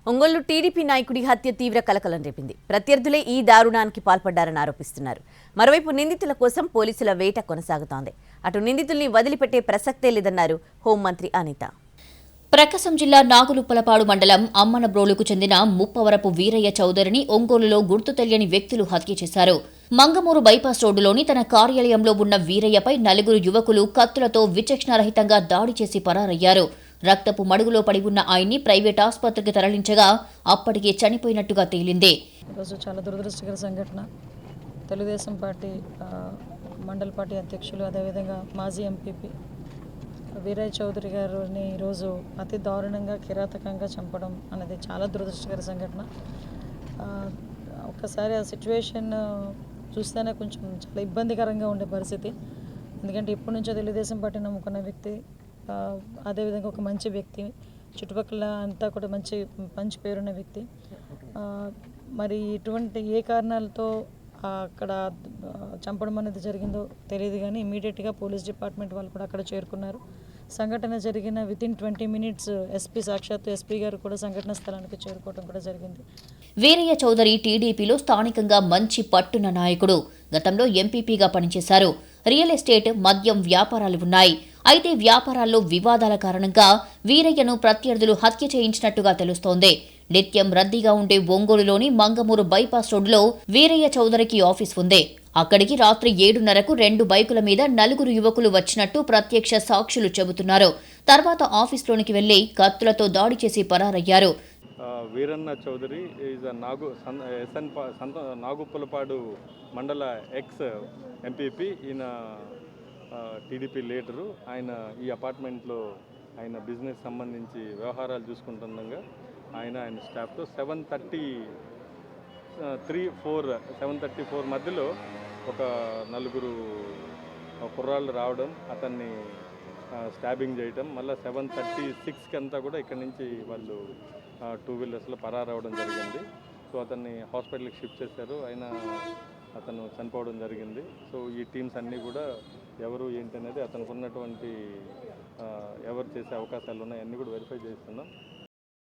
Ongole TDP నాయకుడి హత్య తీవ్ర కలకలం రేపింది. ప్రత్యర్థులే ఈ దారుణానికి పాల్పడ్డారని ఆరోపిస్తున్నారు. మరోవైపు నిందితుల కోసం పోలీసుల వేట కొనసాగుతోంది. అటు నిందితుల్ని వదిలిపెట్టే ప్రసక్తే లేదన్నారు హోంమంత్రి అనిత. ప్రకాశం జిల్లా నాగులుప్పలపాడు మండలం అమ్మనబ్రోలుకు చెందిన ముప్పవరపు వీరయ్య చౌదరిని ఒంగోలులో గుర్తు తెలియని వ్యక్తులు హత్య చేశారు. మంగమూరు బైపాస్ రోడ్డులోని తన కార్యాలయంలో ఉన్న వీరయ్యపై 4 యువకులు కత్తులతో విచక్షణారహితంగా దాడి చేసి పరారయ్యారు. రక్తపు మడుగులో పడి ఉన్న ఆయన్ని ప్రైవేట్ ఆసుపత్రికి తరలించగా అప్పటికే చనిపోయినట్టుగా తేలింది. ఈరోజు చాలా దురదృష్టకర సంఘటన. తెలుగుదేశం పార్టీ మండల పార్టీ అధ్యక్షులు అదేవిధంగా మాజీ ఎంపీపీ వీరయ్య చౌదరి గారిని ఈరోజు అతి దారుణంగా కిరాతకంగా చంపడం అనేది చాలా దురదృష్టకర సంఘటన. ఒక్కసారి ఆ సిచ్యువేషన్ చూస్తేనే కొంచెం చాలా ఇబ్బందికరంగా ఉండే పరిస్థితి. ఎందుకంటే ఇప్పటి నుంచో తెలుగుదేశం పార్టీ నమ్ముకున్న వ్యక్తి, అదేవిధంగా ఒక మంచి వ్యక్తి, చుట్టుపక్కల అంతా కూడా మంచి పేరున్న వ్యక్తి. మరి ఇటువంటి ఏ కారణాలతో అక్కడ చంపడం అనేది జరిగిందో తెలియదు, కానీ ఇమీడియట్గా పోలీస్ డిపార్ట్మెంట్ వాళ్ళు కూడా అక్కడ చేరుకున్నారు. సంఘటన జరిగిన వితిన్ 20 మినిట్స్ సాక్షాత్తు ఎస్పీ గారు కూడా సంఘటన స్థలానికి చేరుకోవడం కూడా జరిగింది. వీరయ్య చౌదరి టీడీపీలో స్థానికంగా మంచి పట్టున్న నాయకుడు. గతంలో ఎంపీపీగా పనిచేశారు. రియల్ ఎస్టేట్, మద్యం వ్యాపారాలు ఉన్నాయి. అయితే వ్యాపారాల్లో వివాదాల కారణంగా వీరయ్యను ప్రత్యర్థులు హత్య చేయించినట్టుగా తెలుస్తోంది. నిత్యం రద్దీగా ఉండే ఒంగోలులోని మంగమూరు బైపాస్ రోడ్డులో వీరయ్య చౌదరికి ఆఫీస్ ఉంది. అక్కడికి రాత్రి 7:30కు 2 బైకుల మీద 4 యువకులు వచ్చినట్టు ప్రత్యక్ష సాక్షులు చెబుతున్నారు. తర్వాత ఆఫీస్లోనికి వెళ్లి కత్తులతో దాడి చేసి పరారయ్యారు. వీరన్న చౌదరి ఈజ్ నాగుప్పలపాడు మండల ఎక్స్ ఎంపీపీ. ఈయన టీడీపీ లీడరు. ఆయన ఈ అపార్ట్మెంట్లో ఆయన బిజినెస్ సంబంధించి వ్యవహారాలు చూసుకుంటుండగా ఆయన స్టాఫ్తో 7:34 మధ్యలో ఒక 4 కుర్రాళ్ళు రావడం, అతన్ని స్టాబింగ్ చేయటం, మళ్ళీ 7:36కి అంతా కూడా ఇక్కడి నుంచి వాళ్ళు 2 వీలర్స్లో పరారవడం జరిగింది. సో అతన్ని హాస్పిటల్కి షిఫ్ట్ చేశారు. అతను చనిపోవడం జరిగింది. సో ఈ టీమ్స్ అన్నీ కూడా ఎవరు ఏంటి అనేది అతనికి ఉన్నటువంటి ఎవరు చేసే అవకాశాలు ఉన్నాయి అన్నీ కూడా వెరిఫై చేస్తున్నాం.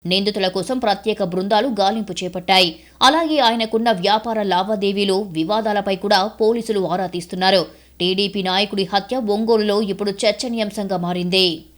నిందితుల కోసం ప్రత్యేక బృందాలు గాలింపు చేపట్టాయి. అలాగే ఆయనకున్న వ్యాపార లావాదేవీలు, వివాదాలపై కూడా పోలీసులు ఆరా తీస్తున్నారు. టీడీపీ నాయకుడి హత్య ఒంగోలులో ఇప్పుడు చర్చనీయాంశంగా మారింది.